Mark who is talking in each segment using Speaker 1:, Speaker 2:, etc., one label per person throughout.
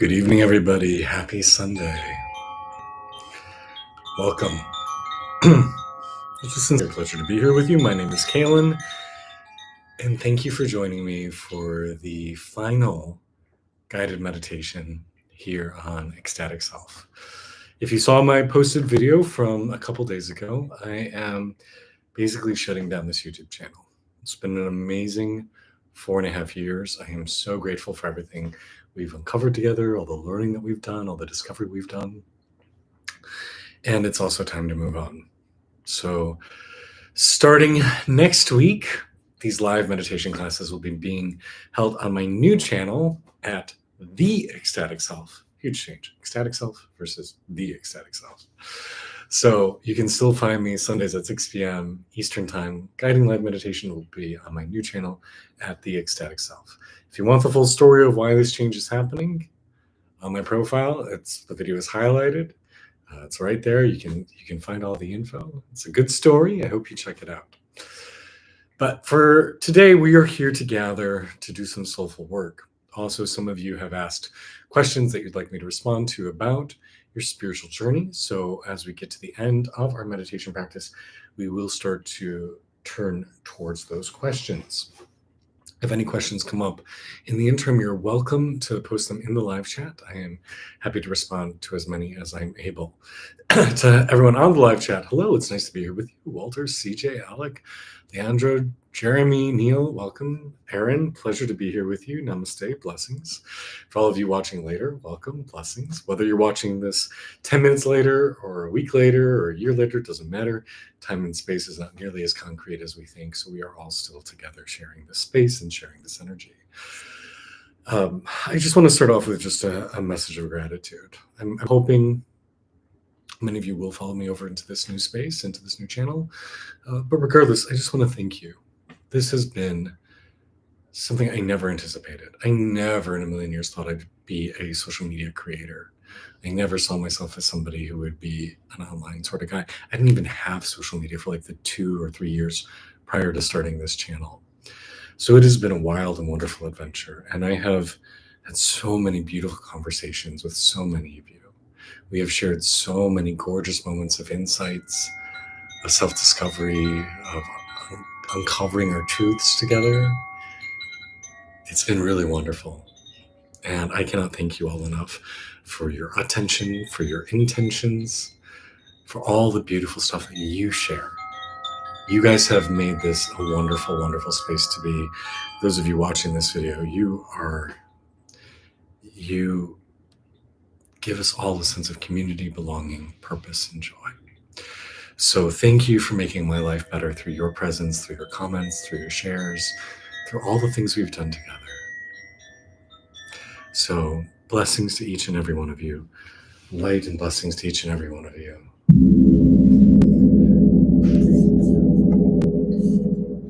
Speaker 1: Good evening, everybody. Happy Sunday. Welcome. It's a sincere pleasure to be here with you. My name is Kaelan, and thank you for joining me for the final guided meditation here on Ecstatic Self. If you saw my posted video from a couple days ago, I am basically shutting down this YouTube channel. It's been an amazing 4.5 years. I am so grateful for everything we've uncovered together, all the learning that we've done, all the discovery we've done. And it's also time to move on. So starting next week, these live meditation classes will be being held on my new channel at The Ecstatic Self. Huge change. Ecstatic Self versus The Ecstatic Self. So you can still find me Sundays at 6 p.m. Eastern Time. Guiding live meditation will be on my new channel at The Ecstatic Self. If you want the full story of why this change is happening, on my profile, the video is highlighted. It's right there. You can find all the info. It's a good story. I hope you check it out. But for today, we are here to gather to do some soulful work. Also, some of you have asked questions that you'd like me to respond to about your spiritual journey. So as we get to the end of our meditation practice, we will start to turn towards those questions. If any questions come up in the interim, you're welcome to post them in the live chat. I am happy to respond to as many as I'm able. To everyone on the live chat, hello, it's nice to be here with you. Walter, CJ, Alec, Leandro, Jeremy, Neil, welcome. Aaron, pleasure to be here with you. Namaste, blessings. For all of you watching later, welcome, blessings. Whether you're watching this 10 minutes later or a week later or a year later, it doesn't matter. Time and space is not nearly as concrete as we think, so we are all still together sharing this space and sharing this energy. I just want to start off with just a message of gratitude. I'm hoping many of you will follow me over into this new space, into this new channel. But regardless, I just want to thank you. This has been something I never anticipated. I never in a million years thought I'd be a social media creator. I never saw myself as somebody who would be an online sort of guy. I didn't even have social media for like the 2 or 3 years prior to starting this channel. So it has been a wild and wonderful adventure. And I have had so many beautiful conversations with so many of you. We have shared so many gorgeous moments of insights, of self-discovery, of uncovering our truths together. It's been really wonderful. And I cannot thank you all enough for your attention, for your intentions, for all the beautiful stuff that you share. You guys have made this a wonderful, wonderful space to be. Those of you watching this video, you give us all a sense of community, belonging, purpose, and joy. So thank you for making my life better through your presence, through your comments, through your shares, through all the things we've done together. So blessings to each and every one of you. Light and blessings to each and every one of you.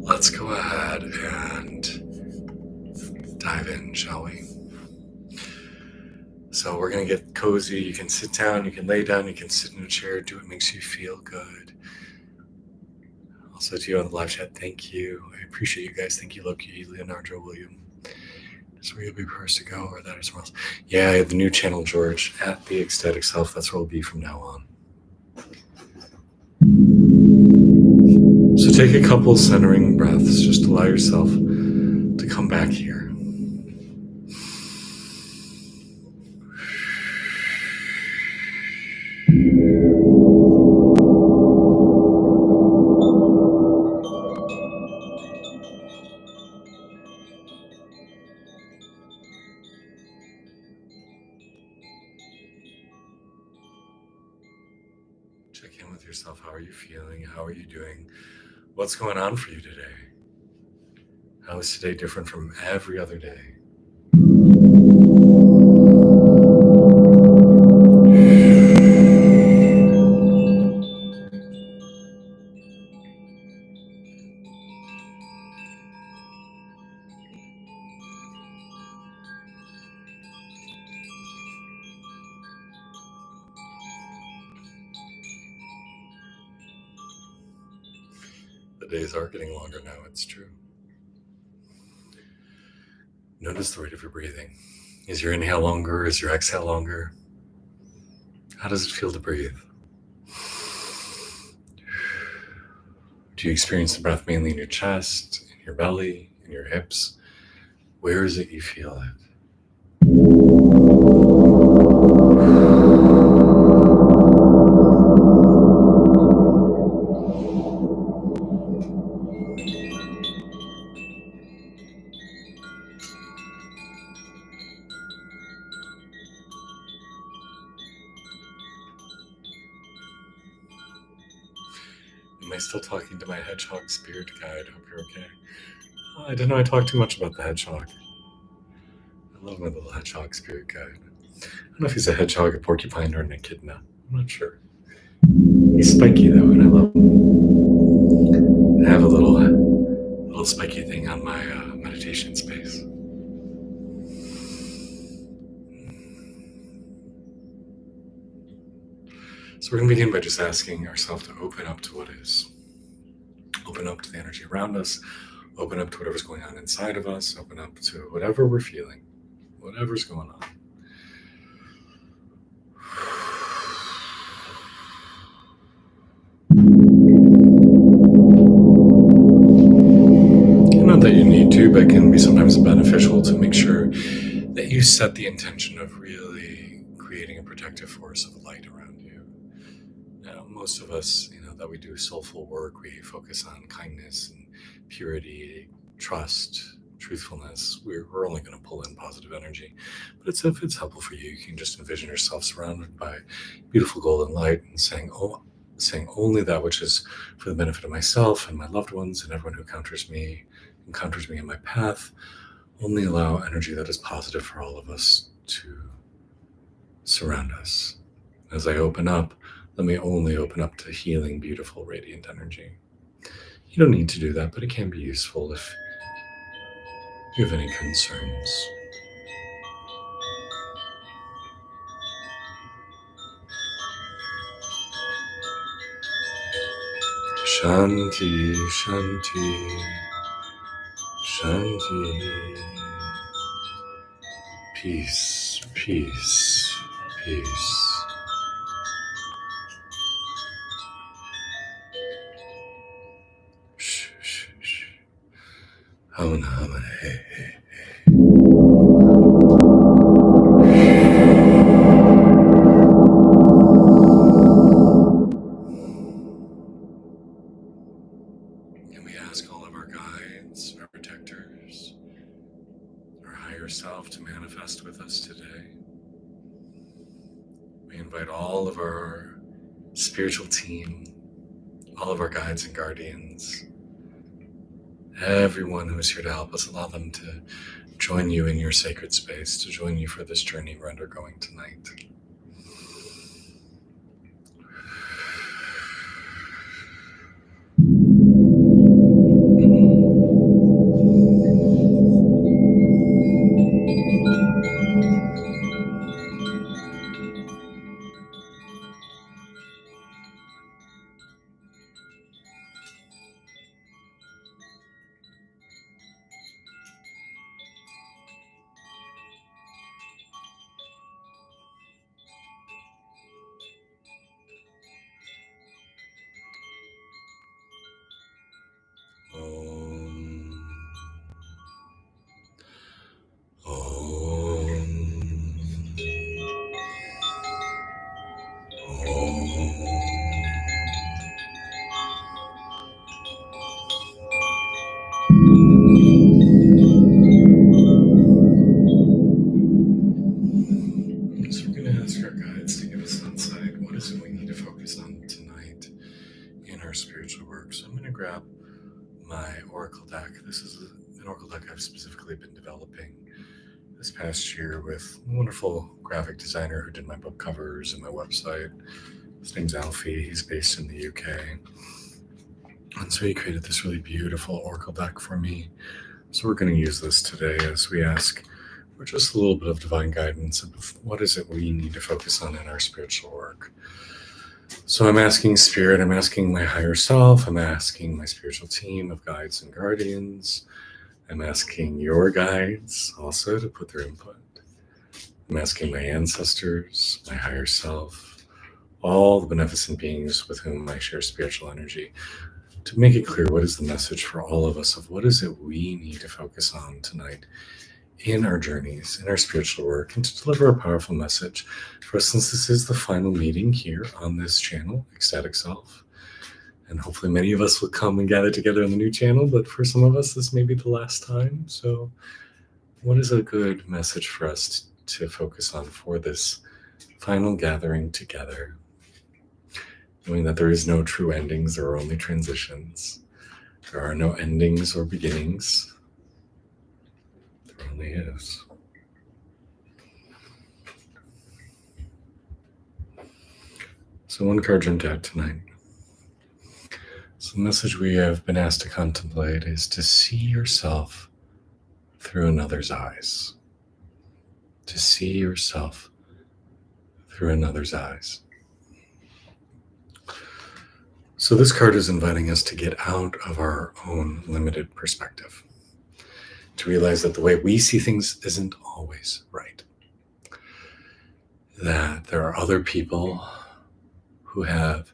Speaker 1: Let's go ahead and dive in, shall we? So we're going to get cozy. You can sit down, you can lay down, you can sit in a chair, do what makes you feel good. Also to you on the live chat, thank you. I appreciate you guys. Thank you, Loki, Leonardo, William. Is where you'll be first to go, or that or somewhere else? Yeah, I have the new channel, George, at The Ecstatic Self. That's where we'll be from now on. So take a couple centering breaths. Just allow yourself to come back here. Check in with yourself. How are you feeling? How are you doing? What's going on for you today? How is today different from every other day? The days are getting longer now, it's true. Notice the rate of your breathing. Is your inhale longer? Is your exhale longer? How does it feel to breathe? Do you experience the breath mainly in your chest, in your belly, in your hips? Where is it you feel it? Am I still talking to my hedgehog spirit guide? Hope you're okay. Oh, I didn't know I talked too much about the hedgehog. I love my little hedgehog spirit guide. I don't know if he's a hedgehog, a porcupine, or an echidna. I'm not sure. He's spiky though, and I love him. I have a little spiky thing on my meditation space. So we're going to begin by just asking ourselves to open up to what is. Open up to the energy around us. Open up to whatever's going on inside of us. Open up to whatever we're feeling. Whatever's going on. And not that you need to, but it can be sometimes beneficial to make sure that you set the intention of really creating a protective force of light around you. Now, most of us, that we do soulful work, we focus on kindness and purity, trust, truthfulness. We're only going to pull in positive energy. But if it's helpful for you, you can just envision yourself surrounded by beautiful golden light and saying only that which is for the benefit of myself and my loved ones and everyone who encounters me in my path. Only allow energy that is positive for all of us to surround us. As I open up, let me only open up to healing, beautiful, radiant energy. You don't need to do that, but it can be useful if you have any concerns. Shanti, Shanti, Shanti. Peace, peace, peace. Shh, shh, shh. Hamana, hamana, hey, hey, hey. Can we ask all of our guides, our protectors, our higher self to manifest with us today? We invite all of our spiritual team, all of our guides and guardians, everyone who is here to help us, allow them to join you in your sacred space, to join you for this journey we're undergoing tonight. So we're going to ask our guides to give us insight. What is it we need to focus on tonight in our spiritual work? So I'm going to grab my oracle deck. This is an oracle deck I've specifically been developing this past year with a wonderful graphic designer who did my book covers and my website. His name's Alfie. He's based in the UK. And so he created this really beautiful oracle deck for me. So we're going to use this today as we ask for just a little bit of divine guidance of what is it we need to focus on in our spiritual work. So I'm asking Spirit, I'm asking my higher self, I'm asking my spiritual team of guides and guardians, I'm asking your guides also to put their input. I'm asking my ancestors, my higher self, all the beneficent beings with whom I share spiritual energy, to make it clear what is the message for all of us of what is it we need to focus on tonight in our journeys, in our spiritual work, and to deliver a powerful message for us, since this is the final meeting here on this channel, Ecstatic Self. And hopefully many of us will come and gather together on the new channel, but for some of us, this may be the last time. So what is a good message for us to focus on for this final gathering together? Knowing that there is no true endings, there are only transitions. There are no endings or beginnings. There only is. So one card jumped out tonight. So the message we have been asked to contemplate is to see yourself through another's eyes. To see yourself through another's eyes. So this card is inviting us to get out of our own limited perspective, to realize that the way we see things isn't always right, that there are other people who have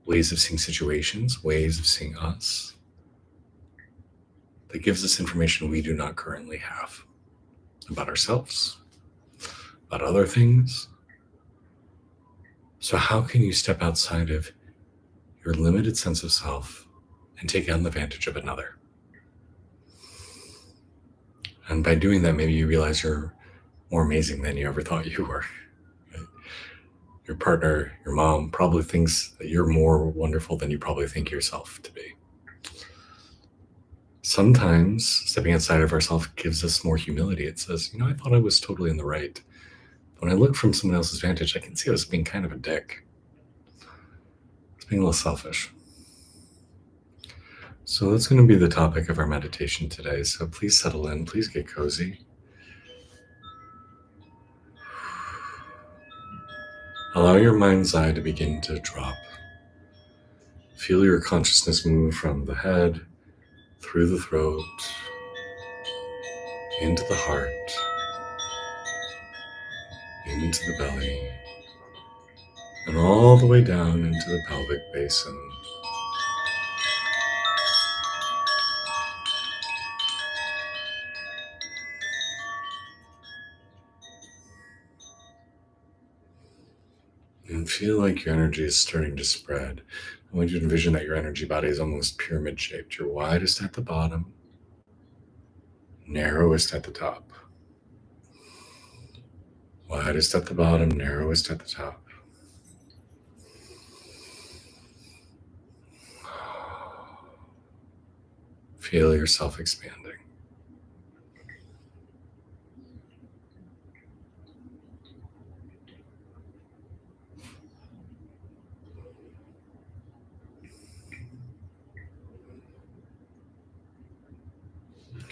Speaker 1: ways of seeing situations, ways of seeing us, that gives us information we do not currently have about ourselves, about other things. So how can you step outside of your limited sense of self and take on the advantage of another? And by doing that, maybe you realize you're more amazing than you ever thought you were. Right? Your partner, your mom probably thinks that you're more wonderful than you probably think yourself to be. Sometimes stepping outside of ourselves gives us more humility. It says, I thought I was totally in the right. When I look from someone else's vantage, I can see I was being kind of a dick. I was being a little selfish. So that's going to be the topic of our meditation today. So please settle in, please get cozy. Allow your mind's eye to begin to drop. Feel your consciousness move from the head, through the throat, into the heart, into the belly, and all the way down into the pelvic basin. And feel like your energy is starting to spread. I want you to envision that your energy body is almost pyramid shaped. You're widest at the bottom, narrowest at the top. Widest at the bottom, narrowest at the top. Feel yourself expanding.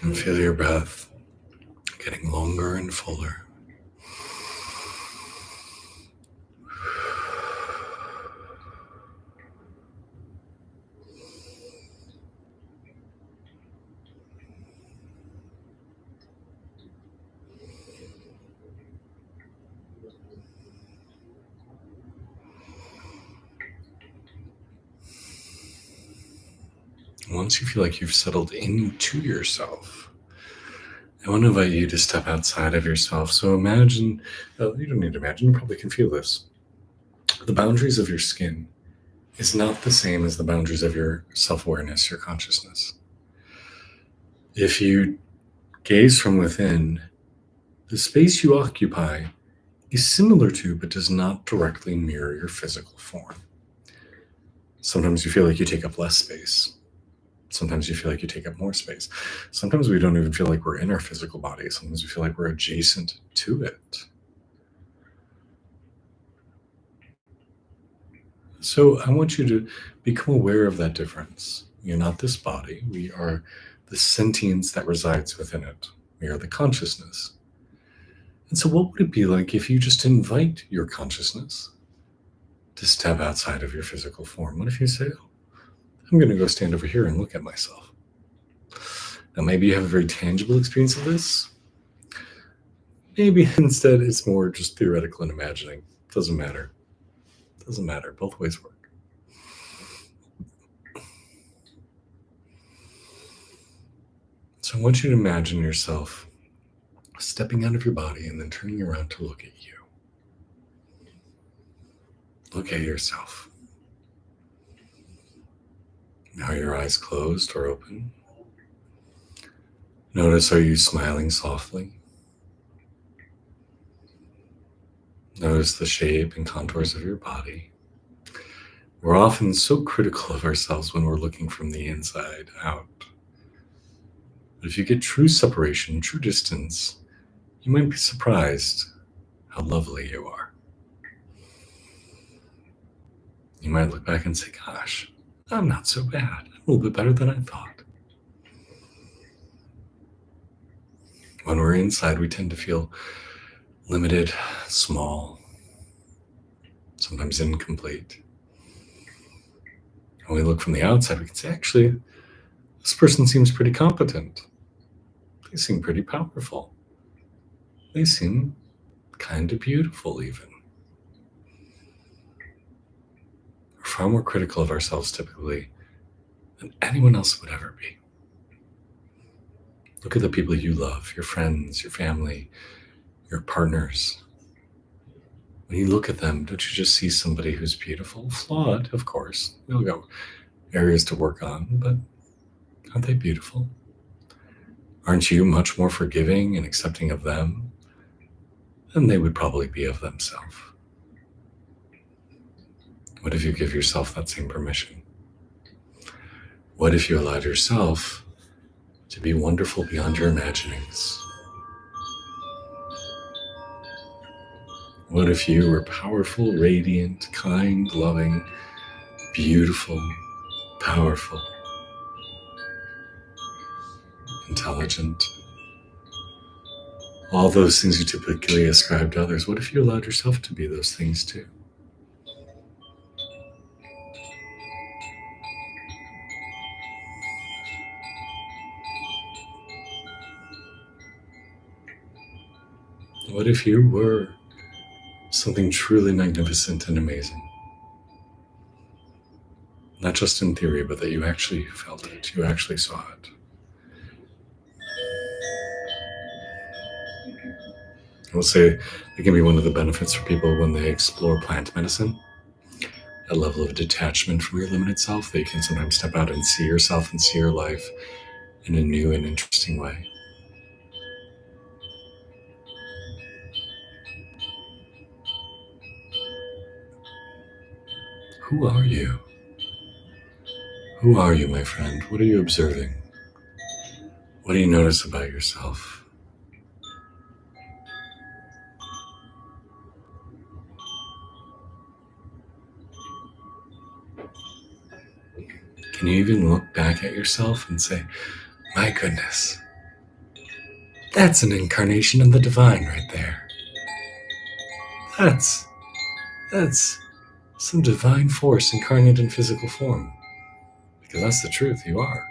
Speaker 1: And feel your breath getting longer and fuller. Once you feel like you've settled into yourself, I want to invite you to step outside of yourself. So imagine, you don't need to imagine, you probably can feel this. The boundaries of your skin is not the same as the boundaries of your self-awareness, your consciousness. If you gaze from within, the space you occupy is similar to, but does not directly mirror your physical form. Sometimes you feel like you take up less space. Sometimes you feel like you take up more space. Sometimes we don't even feel like we're in our physical body. Sometimes we feel like we're adjacent to it. So I want you to become aware of that difference. You're not this body. We are the sentience that resides within it. We are the consciousness. And so what would it be like if you just invite your consciousness to step outside of your physical form? What if you say, I'm going to go stand over here and look at myself? Now, maybe you have a very tangible experience of this. maybe instead it's more just theoretical and imagining. Doesn't matter. Doesn't matter. Both ways work. So I want you to imagine yourself stepping out of your body and then turning around to look at you. Look at yourself. Now, are your eyes closed or open? Notice, are you smiling softly? Notice the shape and contours of your body. We're often so critical of ourselves when we're looking from the inside out. But if you get true separation, true distance, you might be surprised how lovely you are. You might look back and say, gosh, I'm not so bad. I'm a little bit better than I thought. When we're inside, we tend to feel limited, small, sometimes incomplete. When we look from the outside, we can say, actually, this person seems pretty competent. They seem pretty powerful. They seem kind of beautiful, even. We're far more critical of ourselves typically than anyone else would ever be. Look at the people you love, your friends, your family, your partners. When you look at them, don't you just see somebody who's beautiful? Flawed, of course. They'll go areas to work on, but aren't they beautiful? Aren't you much more forgiving and accepting of them than they would probably be of themselves? What if you give yourself that same permission? What if you allowed yourself to be wonderful beyond your imaginings? What if you were powerful, radiant, kind, loving, beautiful, powerful, intelligent? All those things you typically ascribe to others. What if you allowed yourself to be those things too? What if you were something truly magnificent and amazing? Not just in theory, but that you actually felt it, you actually saw it. I will say it can be one of the benefits for people when they explore plant medicine, a level of detachment from your limited self, that you can sometimes step out and see yourself and see your life in a new and interesting way. Who are you? Who are you, my friend? What are you observing? What do you notice about yourself? Can you even look back at yourself and say, my goodness, that's an incarnation of the divine right there. That's some divine force incarnate in physical form. Because that's the truth, you are.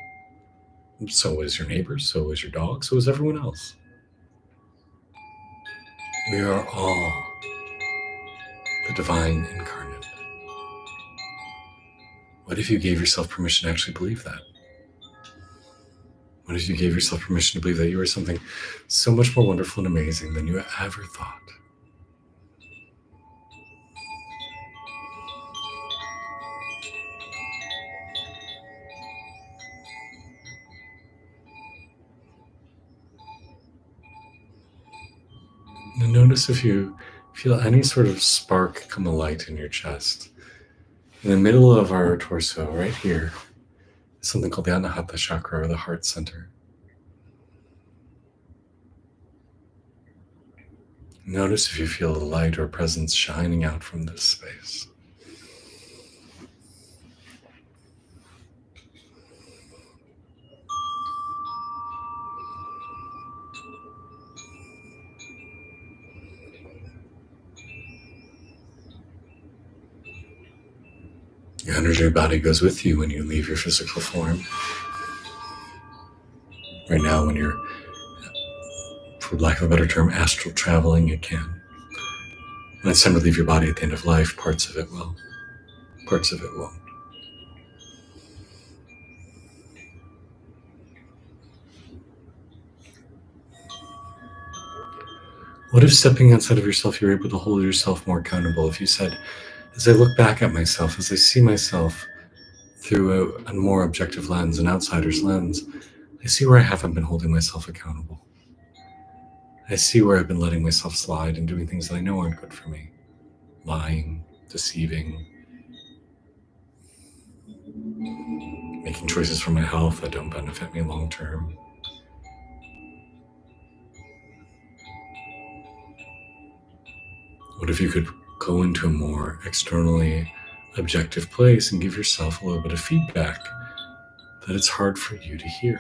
Speaker 1: So is your neighbors, so is your dog, so is everyone else. We are all the divine incarnate. What if you gave yourself permission to actually believe that? What if you gave yourself permission to believe that you are something so much more wonderful and amazing than you ever thought? And notice if you feel any sort of spark come alight in your chest. In the middle of our torso, right here, is something called the Anahata chakra, or the heart center. Notice if you feel a light or presence shining out from this space. Your energy body goes with you when you leave your physical form. Right now, when you're for lack of a better term, astral traveling, it can. When it's time to leave your body at the end of life, parts of it will. Parts of it won't. What if stepping outside of yourself, you're able to hold yourself more accountable? If you said, as I look back at myself, as I see myself through a more objective lens, an outsider's lens, I see where I haven't been holding myself accountable. I see where I've been letting myself slide and doing things that I know aren't good for me. Lying, deceiving, making choices for my health that don't benefit me long term. What if you could go into a more externally objective place and give yourself a little bit of feedback that it's hard for you to hear?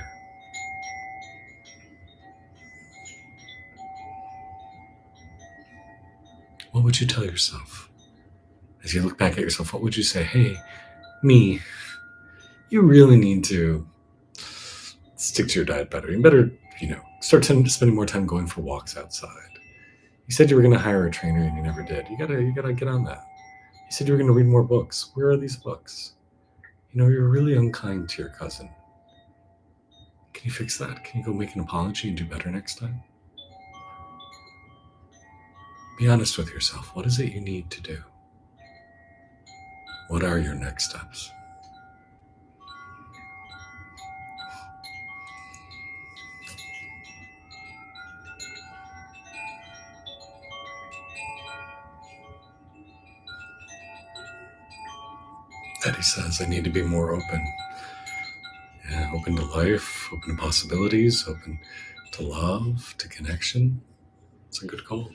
Speaker 1: What would you tell yourself? As you look back at yourself, what would you say? Hey, me, you really need to stick to your diet better. You better, start spending more time going for walks outside. You said you were going to hire a trainer and you never did. You gotta get on that. You said you were going to read more books. Where are these books? You're really unkind to your cousin. Can you fix that? Can you go make an apology and do better next time? Be honest with yourself. What is it you need to do? What are your next steps? Eddie says, I need to be more open. Yeah, open to life, open to possibilities, open to love, to connection. It's a good goal.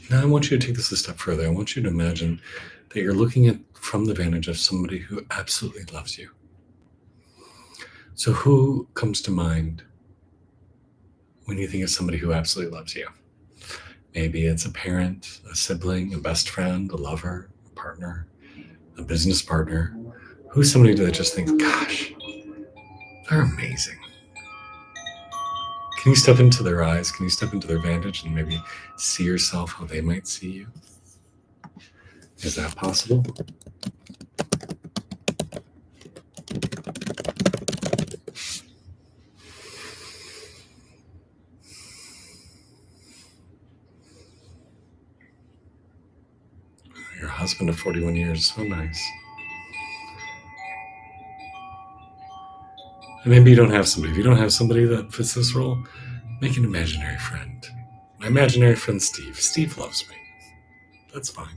Speaker 1: Now I want you to take this a step further. I want you to imagine that you're looking at from the vantage of somebody who absolutely loves you. So who comes to mind when you think of somebody who absolutely loves you? Maybe it's a parent, a sibling, a best friend, a lover, a partner, a business partner. Who's somebody that just thinks, gosh, they're amazing? Can you step into their eyes? Can you step into their vantage and maybe see yourself how they might see you? Is that possible? Your husband of 41 years, so nice. And maybe you don't have somebody. If you don't have somebody that fits this role, make an imaginary friend. My imaginary friend, Steve. Steve loves me. That's fine.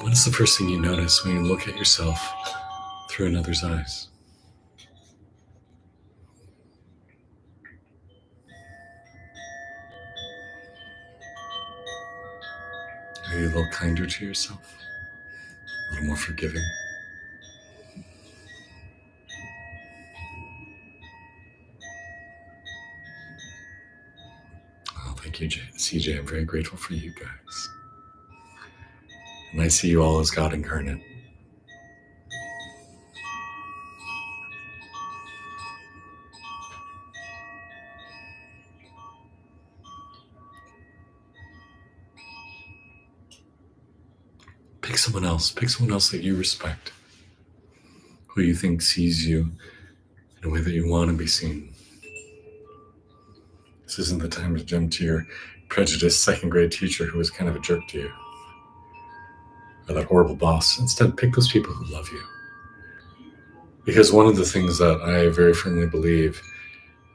Speaker 1: What is the first thing you notice when you look at yourself through another's eyes? Are you a little kinder to yourself? A little more forgiving? Oh, thank you, CJ. I'm very grateful for you guys. And I see you all as God incarnate. Pick someone else. Pick someone else that you respect, who you think sees you in a way that you want to be seen. This isn't the time to jump to your prejudiced second grade teacher who was kind of a jerk to you, or that horrible boss. Instead, pick those people who love you. Because one of the things that I very firmly believe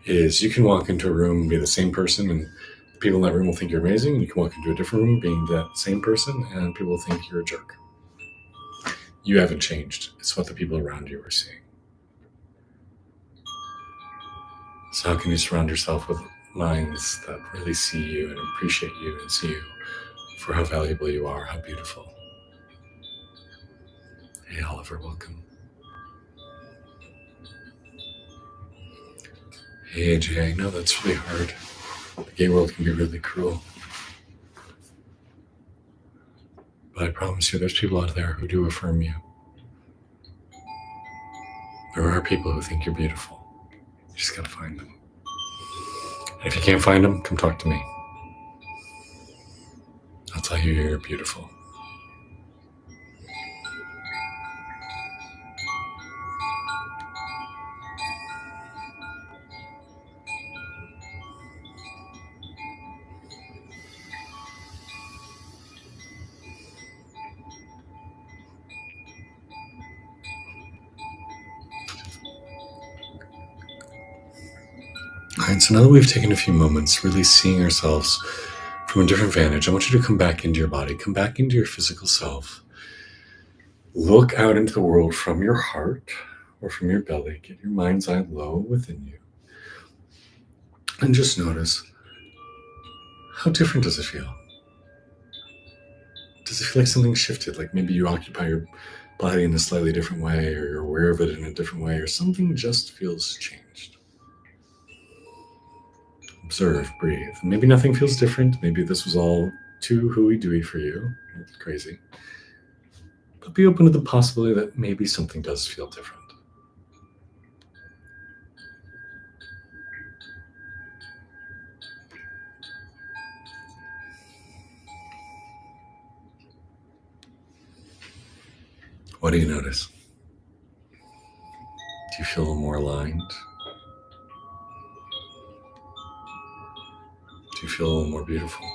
Speaker 1: is you can walk into a room and be the same person, and the people in that room will think you're amazing. And you can walk into a different room being that same person, and people will think you're a jerk. You haven't changed. It's what the people around you are seeing. So how can you surround yourself with minds that really see you and appreciate you and see you for how valuable you are, how beautiful? Hey, Oliver, welcome. Hey, AJ, I know that's really hard. The gay world can be really cruel. But I promise you, there's people out there who do affirm you. There are people who think you're beautiful. You just gotta find them. And if you can't find them, come talk to me. I'll tell you you're beautiful. All right, so now that we've taken a few moments really seeing ourselves from a different vantage, I want you to come back into your body, come back into your physical self. Look out into the world from your heart or from your belly. Get your mind's eye low within you. And just notice, how different does it feel? Does it feel like something shifted? Like maybe you occupy your body in a slightly different way, or you're aware of it in a different way, or something just feels changed? Observe, breathe. Maybe nothing feels different. Maybe this was all too hooey-dooey for you. It's crazy. But be open to the possibility that maybe something does feel different. What do you notice? Do you feel a little more aligned? Do you feel a little more beautiful?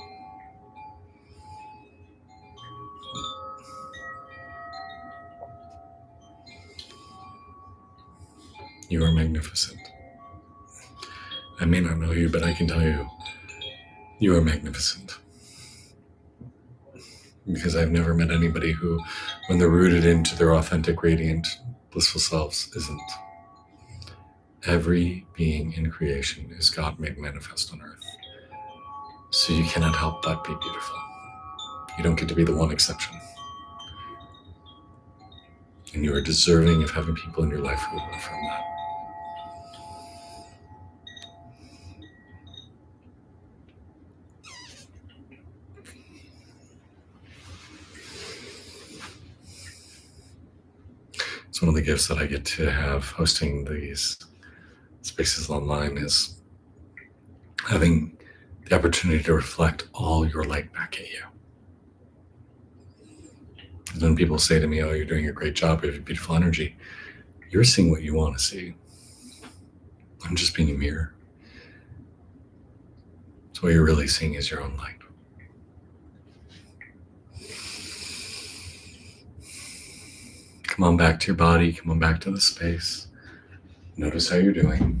Speaker 1: You are magnificent. I may not know you, but I can tell you, you are magnificent. Because I've never met anybody who, when they're rooted into their authentic, radiant, blissful selves, isn't. Every being in creation is God made manifest on earth. So you cannot help but be beautiful. You don't get to be the one exception. And you are deserving of having people in your life who will affirm that. It's one of the gifts that I get to have hosting these spaces online is having the opportunity to reflect all your light back at you. When people say to me, oh, you're doing a great job, you have beautiful energy, you're seeing what you want to see. I'm just being a mirror. So what you're really seeing is your own light. Come on back to your body, come on back to the space. Notice how you're doing.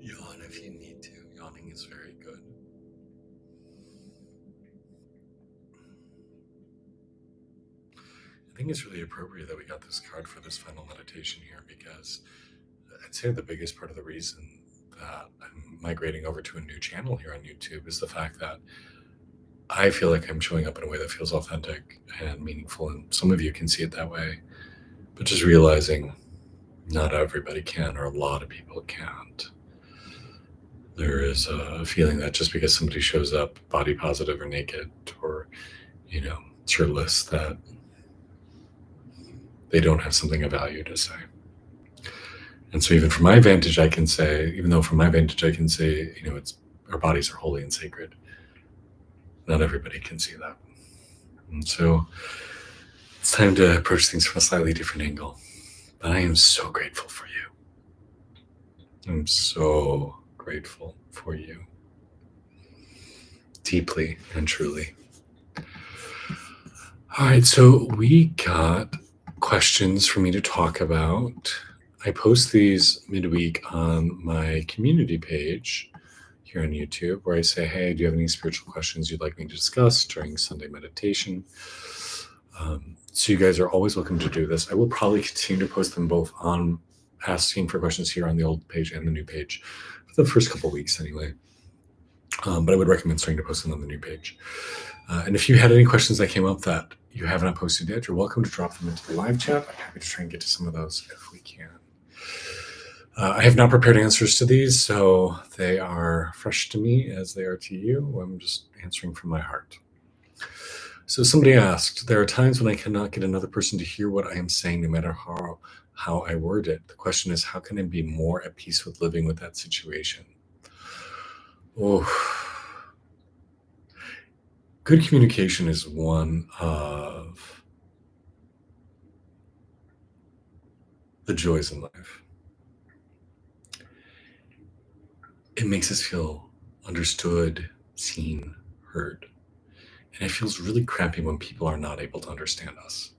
Speaker 1: Yawn if you need to. Yawning is very good. I think it's really appropriate that we got this card for this final meditation here, because I'd say the biggest part of the reason that I'm migrating over to a new channel here on YouTube is the fact that I feel like I'm showing up in a way that feels authentic and meaningful, and some of you can see it that way, but just realizing not everybody can, or a lot of people can't. There is a feeling that just because somebody shows up body positive or naked or, shirtless, that they don't have something of value to say. And so even from my vantage, I can say, it's our bodies are holy and sacred. Not everybody can see that. And so it's time to approach things from a slightly different angle. But I am so grateful for you. I'm so grateful for you. Deeply and truly. All right, so we got questions for me to talk about. I post these midweek on my community page. here on YouTube, where I say, hey, do you have any spiritual questions you'd like me to discuss during Sunday meditation? So you guys are always welcome to do this. I will probably continue to post them both on asking for questions here on the old page and the new page for the first couple of weeks anyway. But I would recommend starting to post them on the new page. And if you had any questions that came up that you have not posted yet, you're welcome to drop them into the live chat. I'm happy to try and get to some of those if we can. I have not prepared answers to these, so they are fresh to me as they are to you. I'm just answering from my heart. So somebody asked, there are times when I cannot get another person to hear what I am saying, no matter how I word it. The question is, how can I be more at peace with living with that situation? Oh, good communication is one of the joys in life. It makes us feel understood, seen, heard. And it feels really crappy when people are not able to understand us.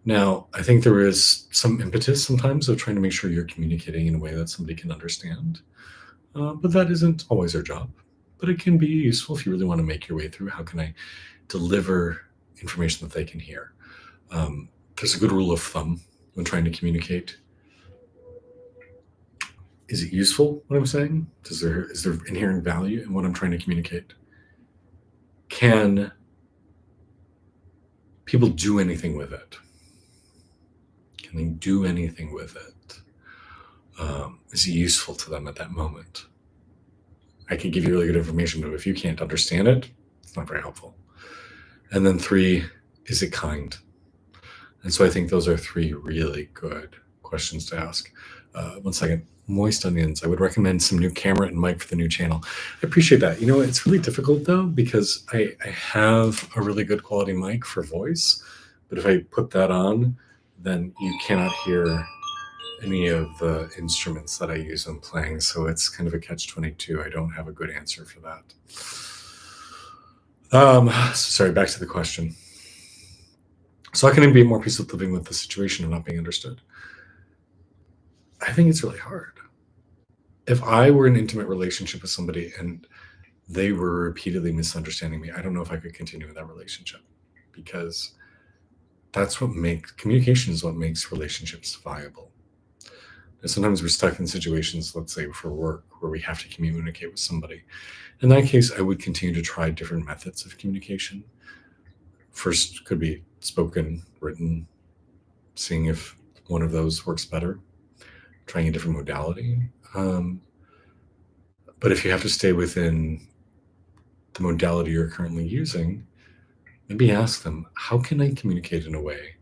Speaker 1: Now, I think there is some impetus sometimes of trying to make sure you're communicating in a way that somebody can understand. But that isn't always our job. But it can be useful if you really want to make your way through. How can I deliver information that they can hear? There's a good rule of thumb when trying to communicate. Is it useful, what I'm saying? Is there inherent value in what I'm trying to communicate? Can people do anything with it? Can they do anything with it? Is it useful to them at that moment? I could give you really good information, but if you can't understand it, it's not very helpful. And then 3, is it kind? And so I think those are 3 really good questions to ask. 1 second. Moist onions. I would recommend some new camera and mic for the new channel. I appreciate that. You know, it's really difficult though, because I have a really good quality mic for voice, but if I put that on, then you cannot hear any of the instruments that I use when playing. So it's kind of a catch-22. I don't have a good answer for that. Sorry, back to the question. So how can I be more peaceful living with the situation of not being understood? I think it's really hard. If I were in an intimate relationship with somebody and they were repeatedly misunderstanding me, I don't know if I could continue in that relationship, because that's what communication is what makes relationships viable. And sometimes we're stuck in situations, let's say for work, where we have to communicate with somebody. In that case, I would continue to try different methods of communication. First could be spoken, written, seeing if one of those works better, trying a different modality. But if you have to stay within the modality you're currently using, maybe ask them, how can I communicate in a way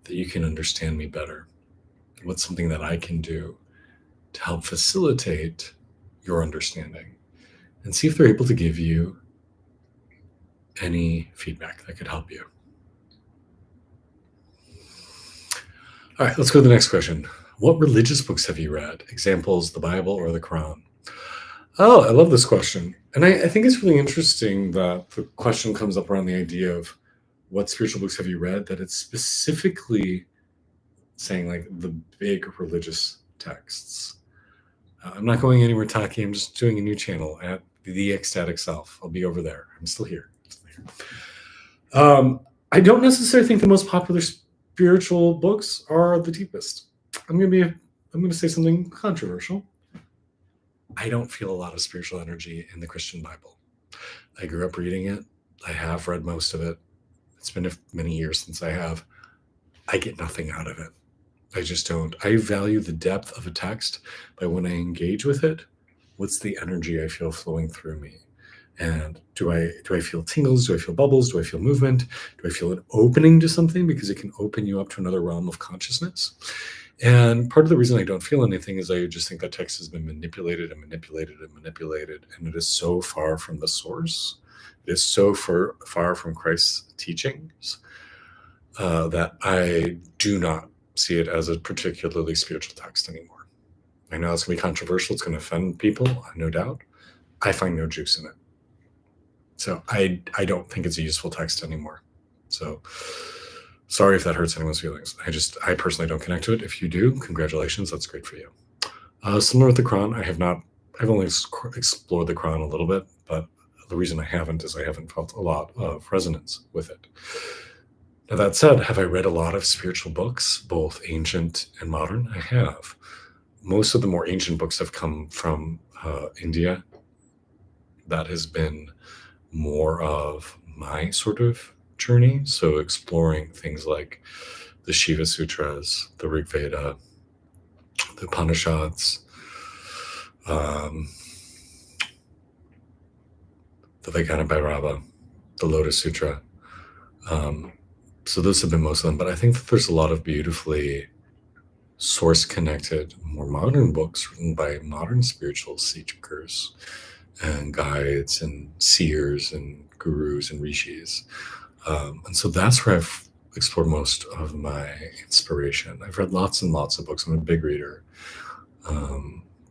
Speaker 1: that you can understand me better? What's something that I can do to help facilitate your understanding? And see if they're able to give you any feedback that could help you. All right, let's go to the next question. What religious books have you read? Examples, the Bible or the Quran? Oh, I love this question. And I think it's really interesting that the question comes up around the idea of what spiritual books have you read, that it's specifically saying like the big religious texts. I'm not going anywhere talking. I'm just doing a new channel at the Ecstatic Self. I'll be over there. I'm still here. I don't necessarily think the most popular spiritual books are the deepest. I'm going to say something controversial. I don't feel a lot of spiritual energy in the Christian Bible. I grew up reading it. I have read most of it. It's been many years since I have. I get nothing out of it. I just don't. I value the depth of a text by when I engage with it, what's the energy I feel flowing through me? And do I feel tingles? Do I feel bubbles? Do I feel movement? Do I feel an opening to something? Because it can open you up to another realm of consciousness. And part of the reason I don't feel anything is I just think that text has been manipulated and manipulated and manipulated. And it is so far from the source. It is so far from Christ's teachings that I do not see it as a particularly spiritual text anymore. I know it's going to be controversial. It's going to offend people, no doubt. I find no juice in it. So I don't think it's a useful text anymore. So sorry if that hurts anyone's feelings. I personally don't connect to it. If you do, congratulations. That's great for you. Similar with the Quran, I have not I've only explored the Quran a little bit, but the reason I haven't is I haven't felt a lot of resonance with it. Now, that said, have I read a lot of spiritual books, both ancient and modern? I have. Most of the more ancient books have come from India. That has been more of my sort of journey. So exploring things like the Shiva Sutras, the Rig Veda, the Upanishads, the Vajrayana Bhairava, the Lotus Sutra. So those have been most of them. But I think that there's a lot of beautifully source-connected, more modern books written by modern spiritual seekers and guides and seers and gurus and rishis. And so that's where I've explored most of my inspiration. I've read lots and lots of books. I'm a big reader.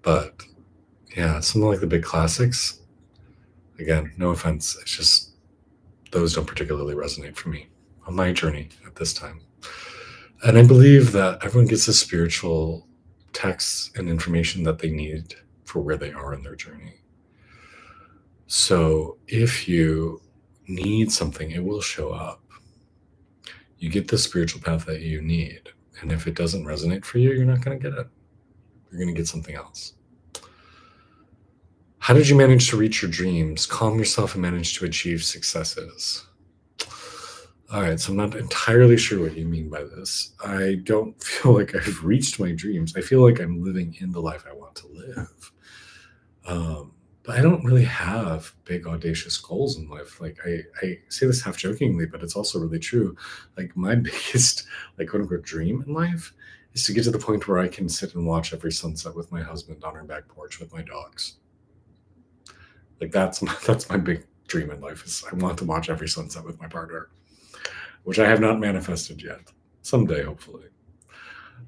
Speaker 1: But yeah, something like the big classics, again, no offense, it's just those don't particularly resonate for me on my journey at this time. And I believe that everyone gets the spiritual texts and information that they need for where they are in their journey. So if you need something, it will show up. You get the spiritual path that you need. And if it doesn't resonate for you, you're not going to get it. You're going to get something else. How did you manage to reach your dreams, calm yourself, and manage to achieve successes? All right, so I'm not entirely sure what you mean by this. I don't feel like I've reached my dreams. I feel like I'm living in the life I want to live. But I don't really have big, audacious goals in life. Like I say this half jokingly, but it's also really true. Like my biggest, like quote unquote, dream in life is to get to the point where I can sit and watch every sunset with my husband on our back porch with my dogs. Like that's my big dream in life is I want to watch every sunset with my partner, which I have not manifested yet. Someday, hopefully.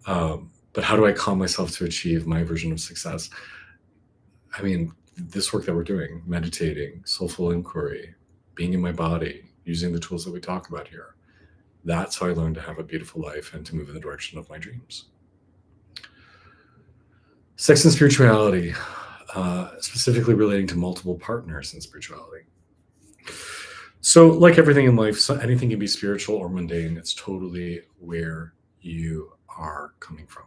Speaker 1: But how do I calm myself to achieve my version of success? I mean, this work that we're doing, meditating, soulful inquiry, being in my body, using the tools that we talk about here. That's how I learned to have a beautiful life and to move in the direction of my dreams. Sex and spirituality, specifically relating to multiple partners in spirituality. So like everything in life, anything can be spiritual or mundane. It's totally where you are coming from.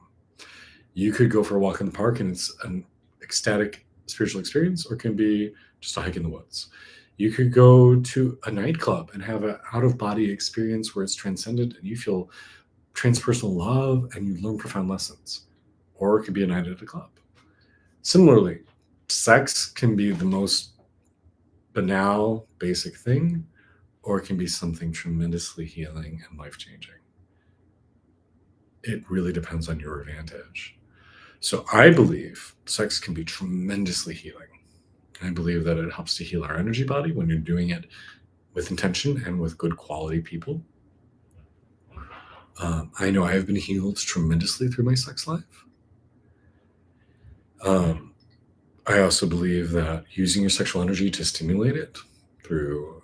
Speaker 1: You could go for a walk in the park and it's an ecstatic spiritual experience, or it can be just a hike in the woods. You could go to a nightclub and have an out-of-body experience where it's transcendent and you feel transpersonal love and you learn profound lessons. Or it could be a night at a club. Similarly, sex can be the most banal, basic thing, or it can be something tremendously healing and life-changing. It really depends on your advantage. So I believe sex can be tremendously healing. I believe that it helps to heal our energy body when you're doing it with intention and with good quality people. I know I have been healed tremendously through my sex life. I also believe that using your sexual energy to stimulate it through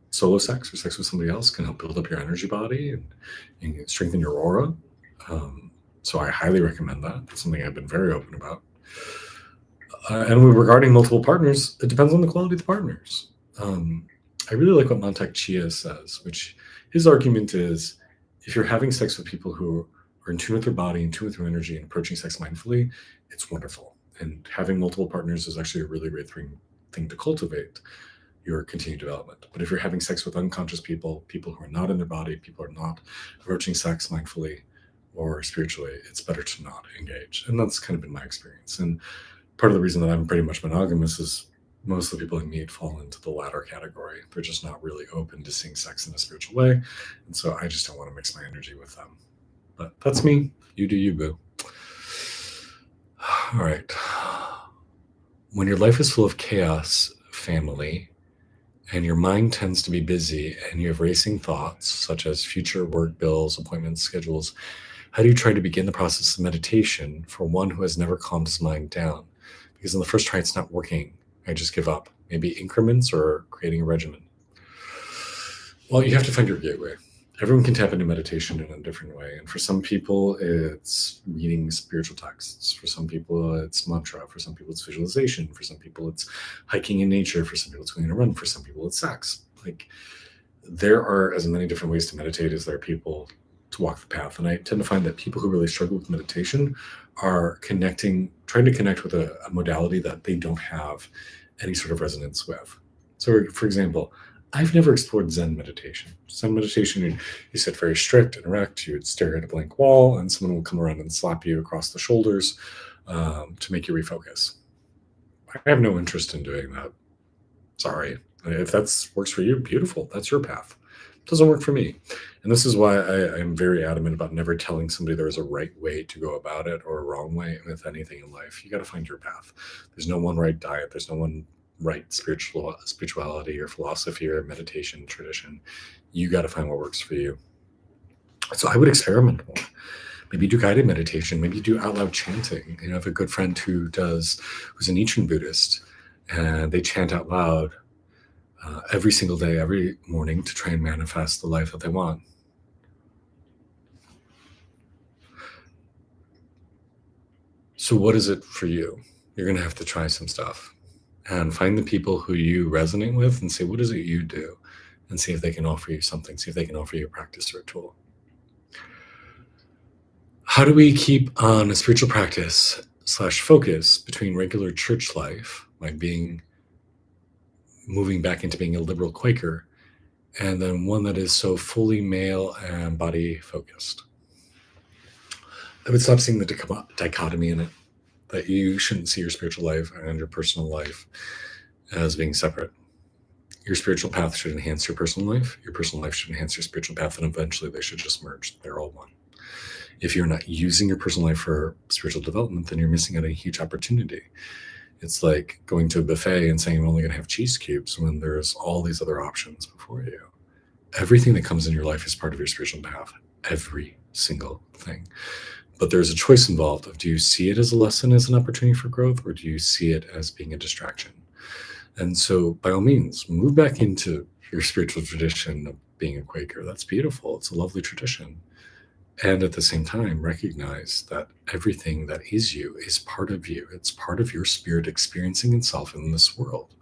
Speaker 1: solo sex or sex with somebody else can help build up your energy body and strengthen your aura. So I highly recommend that. It's something I've been very open about. And regarding multiple partners, it depends on the quality of the partners. I really like what Mantak Chia says, which his argument is if you're having sex with people who are in tune with their body, in tune with their energy, and approaching sex mindfully, it's wonderful. And having multiple partners is actually a really great thing to cultivate your continued development. But if you're having sex with unconscious people who are not in their body, people who are not approaching sex mindfully or spiritually, it's better to not engage. And that's kind of been my experience. And part of the reason that I'm pretty much monogamous is most of the people I meet fall into the latter category. They're just not really open to seeing sex in a spiritual way. And so I just don't want to mix my energy with them. But that's me. You do you, boo. All right. When your life is full of chaos, family, and your mind tends to be busy and you have racing thoughts such as future work, bills, appointments, schedules, how do you try to begin the process of meditation for one who has never calmed his mind down? Because on the first try, it's not working. I just give up. Maybe increments or creating a regimen. Well, you have to find your gateway. Everyone can tap into meditation in a different way. And for some people, it's reading spiritual texts. For some people, it's mantra. For some people, it's visualization. For some people, it's hiking in nature. For some people, it's going to run. For some people, it's sex. Like, there are as many different ways to meditate as there are people to walk the path. And I tend to find that people who really struggle with meditation are trying to connect with a modality that they don't have any sort of resonance with. So, for example, I've never explored Zen meditation. Zen meditation, you sit very strict and erect, you would stare at a blank wall, and someone will come around and slap you across the shoulders to make you refocus. I have no interest in doing that. Sorry. If that works for you, beautiful. That's your path. It doesn't work for me. And this is why I'm very adamant about never telling somebody there's a right way to go about it or a wrong way with anything in life. You got to find your path. There's no one right diet. There's no one right spirituality or philosophy or meditation tradition. You got to find what works for you. So I would experiment more. Maybe do guided meditation. Maybe do out loud chanting. I have a good friend who's a Nichiren Buddhist, and they chant out loud every single day, every morning, to try and manifest the life that they want. So what is it for you? You're going to have to try some stuff and find the people who you resonate with and say, what is it you do? And see if they can offer you something, see if they can offer you a practice or a tool. How do we keep on a spiritual practice / focus between regular church life, like moving back into being a liberal Quaker, and then one that is so fully male and body focused? I would stop seeing the dichotomy in it, that you shouldn't see your spiritual life and your personal life as being separate. Your spiritual path should enhance your personal life. Your personal life should enhance your spiritual path, and eventually they should just merge. They're all one. If you're not using your personal life for spiritual development, then you're missing out on a huge opportunity. It's like going to a buffet and saying I'm only going to have cheese cubes when there's all these other options before you. Everything that comes in your life is part of your spiritual path. Every single thing. But there's a choice involved of, do you see it as a lesson, as an opportunity for growth, or do you see it as being a distraction? And so by all means, move back into your spiritual tradition of being a Quaker. That's beautiful. It's a lovely tradition. And at the same time, recognize that everything that is you is part of you. It's part of your spirit experiencing itself in this world.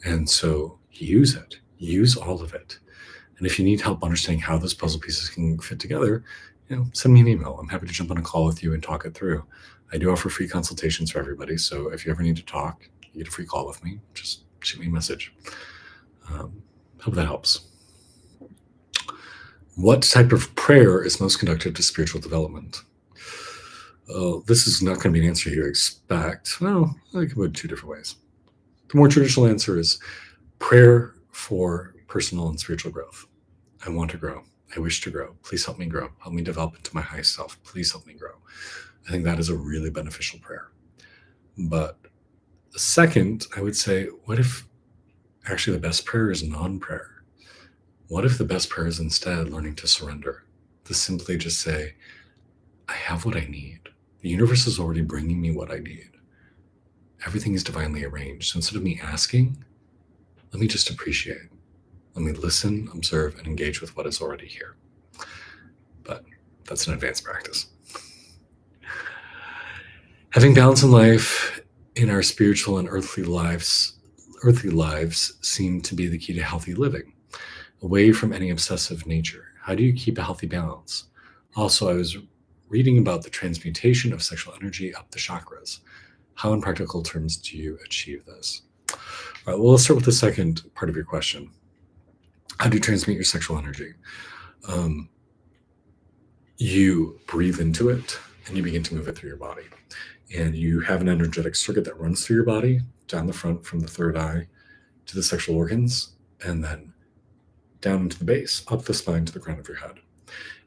Speaker 1: And so use it. Use all of it. And if you need help understanding how those puzzle pieces can fit together, send me an email. I'm happy to jump on a call with you and talk it through. I do offer free consultations for everybody. So if you ever need to talk, you get a free call with me. Just shoot me a message. Hope that helps. What type of prayer is most conducive to spiritual development? This is not going to be an answer you expect. Well, I can put it two different ways. The more traditional answer is prayer for personal and spiritual growth. I want to grow. I wish to grow. Please help me grow. Help me develop into my highest self. Please help me grow. I think that is a really beneficial prayer. But the second, I would say, what if actually the best prayer is non-prayer? What if the best prayer is instead learning to surrender? To simply just say, I have what I need. The universe is already bringing me what I need. Everything is divinely arranged. So instead of me asking, let me just appreciate. Let me listen, observe, and engage with what is already here. But that's an advanced practice. Having balance in life in our spiritual and earthly lives seem to be the key to healthy living, away from any obsessive nature. How do you keep a healthy balance? Also, I was reading about the transmutation of sexual energy up the chakras. How, in practical terms, do you achieve this? All right, well, let's start with the second part of your question. How do you transmute your sexual energy? You breathe into it and you begin to move it through your body. And you have an energetic circuit that runs through your body, down the front from the third eye to the sexual organs, and then down into the base, up the spine to the crown of your head.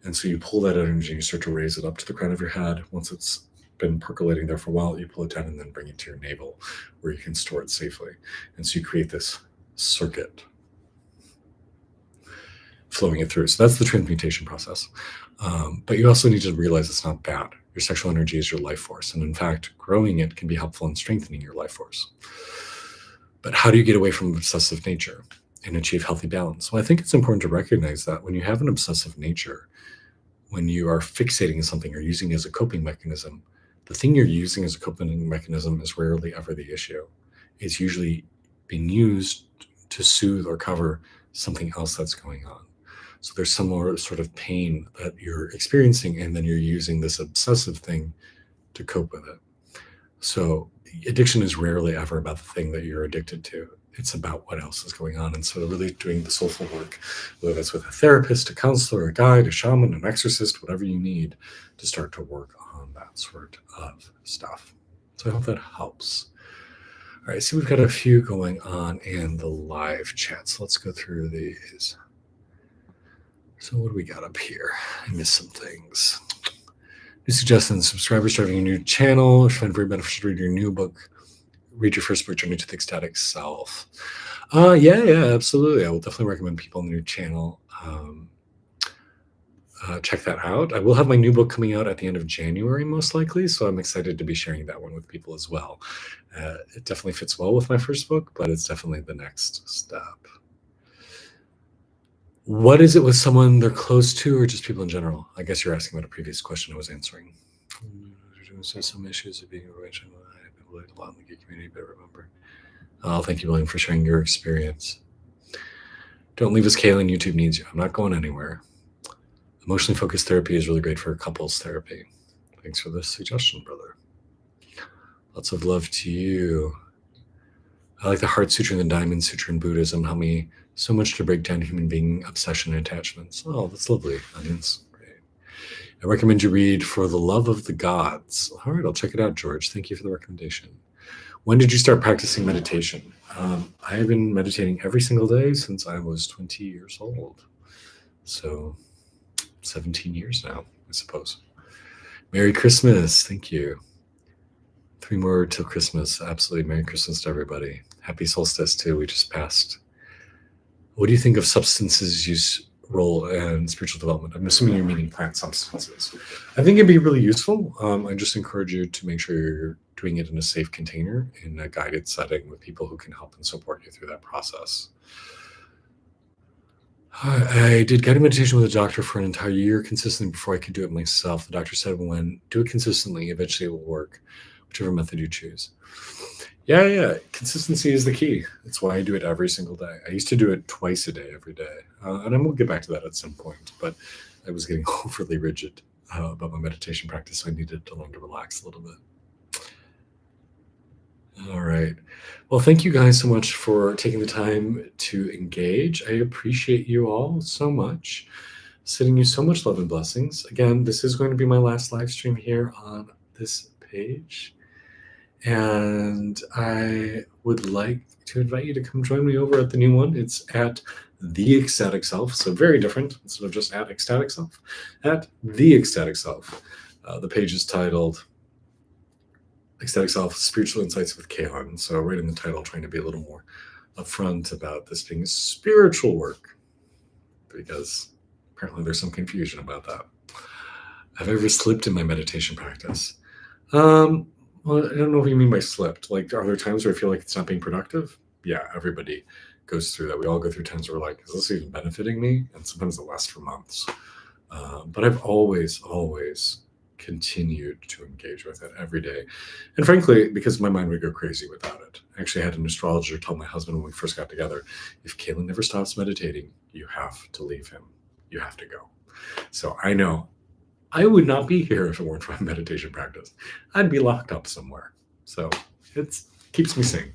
Speaker 1: And so you pull that energy and you start to raise it up to the crown of your head. Once it's been percolating there for a while, you pull it down and then bring it to your navel where you can store it safely. And so you create this circuit flowing it through. So that's the transmutation process. But you also need to realize it's not bad. Your sexual energy is your life force. And in fact, growing it can be helpful in strengthening your life force. But how do you get away from obsessive nature? and achieve healthy balance. Well, I think it's important to recognize that when you have an obsessive nature, when you are fixating on something or using it as a coping mechanism, the thing you're using as a coping mechanism is rarely ever the issue. It's usually being used to soothe or cover something else that's going on. So there's some more sort of pain that you're experiencing, and then you're using this obsessive thing to cope with it. So addiction is rarely ever about the thing that you're addicted to. It's about what else is going on. And so really doing the soulful work, whether that's with a therapist, a counselor, a guide, a shaman, an exorcist, whatever you need to start to work on that sort of stuff. So I hope that helps. All right, so we've got a few going on in the live chat. So let's go through these. So what do we got up here? I missed some things. New suggestions: subscribers starting a new channel. I find it very beneficial to read your new book. Read your first book, Journey to the Ecstatic Self. Yeah, absolutely. I will definitely recommend people on the new channel check that out. I will have my new book coming out at the end of January, most likely, so I'm excited to be sharing that one with people as well. It definitely fits well with my first book, but it's definitely the next step. What is it with someone they're close to, or just people in general? I guess you're asking about a previous question I was answering. So some issues of being a religion. I've been believed a lot in the gay community, but remember. Thank you, William, for sharing your experience. Don't leave us, Kaelan. YouTube needs you. I'm not going anywhere. Emotionally focused therapy is really great for couples therapy. Thanks for the suggestion, brother. Lots of love to you. I like the Heart Sutra and the Diamond Sutra in Buddhism. Help me so much to break down human being obsession and attachments. Oh, that's lovely. Onions. Great. I recommend you read For the Love of the Gods. All right, I'll check it out, George. Thank you for the recommendation. When did you start practicing meditation? I have been meditating every single day since I was 20 years old. So 17 years now, I suppose. Merry Christmas. Thank you. 3 more till Christmas. Absolutely. Merry Christmas to everybody. Happy solstice too. We just passed. What do you think of substances use role in spiritual development? I'm assuming you're meaning plant substances. I think it'd be really useful. I just encourage you to make sure you're doing it in a safe container, in a guided setting with people who can help and support you through that process. I did guided meditation with a doctor for an entire year consistently before I could do it myself. The doctor said, when do it consistently, eventually it will work, whichever method you choose. Yeah. Consistency is the key. That's why I do it every single day. I used to do it twice a day, every day. And I will get back to that at some point, but I was getting overly rigid about my meditation practice, so I needed to learn to relax a little bit. All right. Well, thank you guys so much for taking the time to engage. I appreciate you all so much. Sending you so much love and blessings. Again, this is going to be my last live stream here on this page. And I would like to invite you to come join me over at the new one. It's at The Ecstatic Self. So very different. Instead of just at Ecstatic Self, at The Ecstatic Self. The page is titled Ecstatic Self, Spiritual Insights with Kaelan. So right in the title, trying to be a little more upfront about this being spiritual work, because apparently there's some confusion about that. Have I ever slipped in my meditation practice? Well, I don't know what you mean by slipped. Like, are there times where I feel like it's not being productive? Yeah, everybody goes through that. We all go through times where we're like, is this even benefiting me? And sometimes it lasts for months. But I've always continued to engage with it every day. And frankly, because my mind would go crazy without it. I actually had an astrologer tell my husband when we first got together, if Kaelan never stops meditating, you have to leave him. You have to go. So I know I would not be here if it weren't for my meditation practice. I'd be locked up somewhere. So it keeps me sane.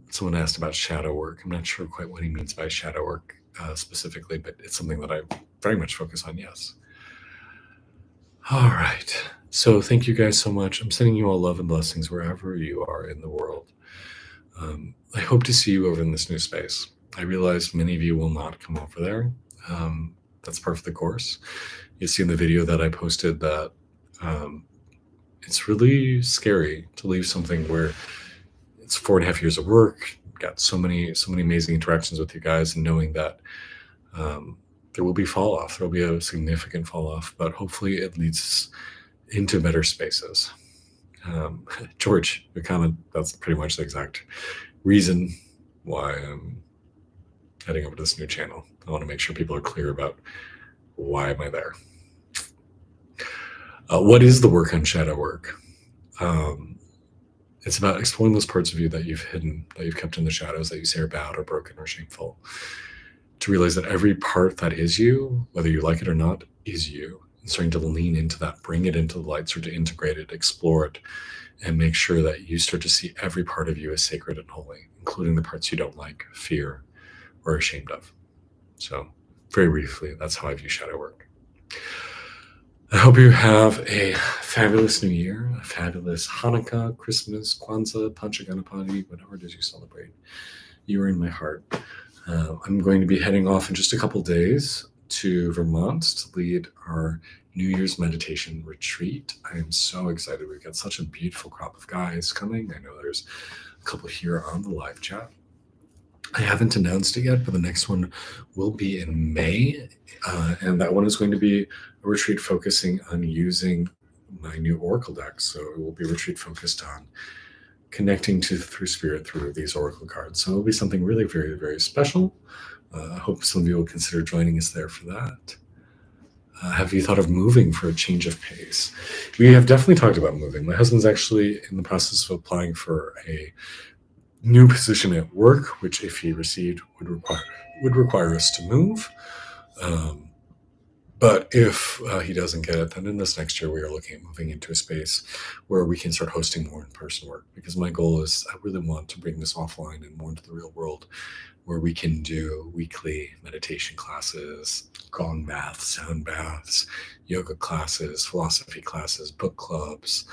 Speaker 1: Someone asked about shadow work. I'm not sure quite what he means by shadow work specifically, but it's something that I very much focus on, yes. All right. So thank you guys so much. I'm sending you all love and blessings wherever you are in the world. I hope to see you over in this new space. I realize many of you will not come over there. That's part of the course. You see in the video that I posted that it's really scary to leave something where it's 4.5 years of work, got so many amazing interactions with you guys, and knowing that there will be fall off. There will be a significant fall off, but hopefully it leads us into better spaces. George, your comment, that's pretty much the exact reason why I'm heading over to this new channel. I want to make sure people are clear about why am I there. What is the work on shadow work? It's about exploring those parts of you that you've hidden, that you've kept in the shadows, that you say are bad or broken or shameful. To realize that every part that is you, whether you like it or not, is you. And starting to lean into that, bring it into the light, start to integrate it, explore it, and make sure that you start to see every part of you as sacred and holy, including the parts you don't like, fear, or ashamed of. So, very briefly, that's how I view shadow work. I hope you have a fabulous New Year, a fabulous Hanukkah, Christmas, Kwanzaa, Panchaganapati, whatever it is you celebrate. You are in my heart. I'm going to be heading off in just a couple days to Vermont to lead our New Year's meditation retreat. I am so excited. We've got such a beautiful crop of guys coming. I know there's a couple here on the live chat. I haven't announced it yet, but the next one will be in May. And that one is going to be a retreat focusing on using my new Oracle deck. So it will be a retreat focused on connecting through spirit through these Oracle cards. So it'll be something really very, very special. I hope some of you will consider joining us there for that. Have you thought of moving for a change of pace? We have definitely talked about moving. My husband's actually in the process of applying for a new position at work, which if he received would require us to move. But if he doesn't get it, then in this next year, we are looking at moving into a space where we can start hosting more in-person work. Because my goal is I really want to bring this offline and more into the real world, where we can do weekly meditation classes, gong baths, sound baths, yoga classes, philosophy classes, book clubs,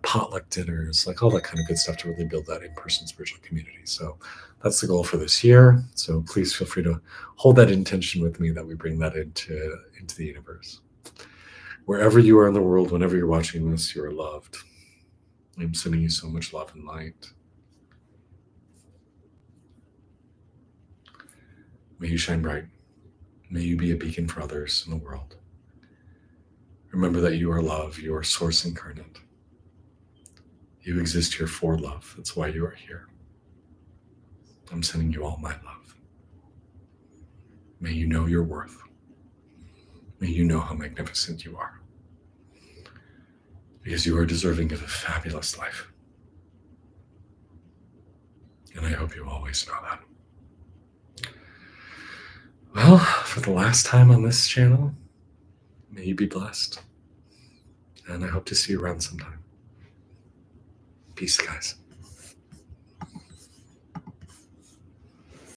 Speaker 1: potluck dinners, like all that kind of good stuff to really build that in-person spiritual community. So that's the goal for this year. So please feel free to hold that intention with me that we bring that into the universe. Wherever you are in the world, whenever you're watching this, you are loved. I'm sending you so much love and light. May you shine bright. May you be a beacon for others in the world. Remember that you are love. You are source incarnate. You exist here for love. That's why you are here. I'm sending you all my love. May you know your worth. May you know how magnificent you are. Because you are deserving of a fabulous life. And I hope you always know that. Well, for the last time on this channel, may you be blessed. And I hope to see you around sometime. Peace, guys.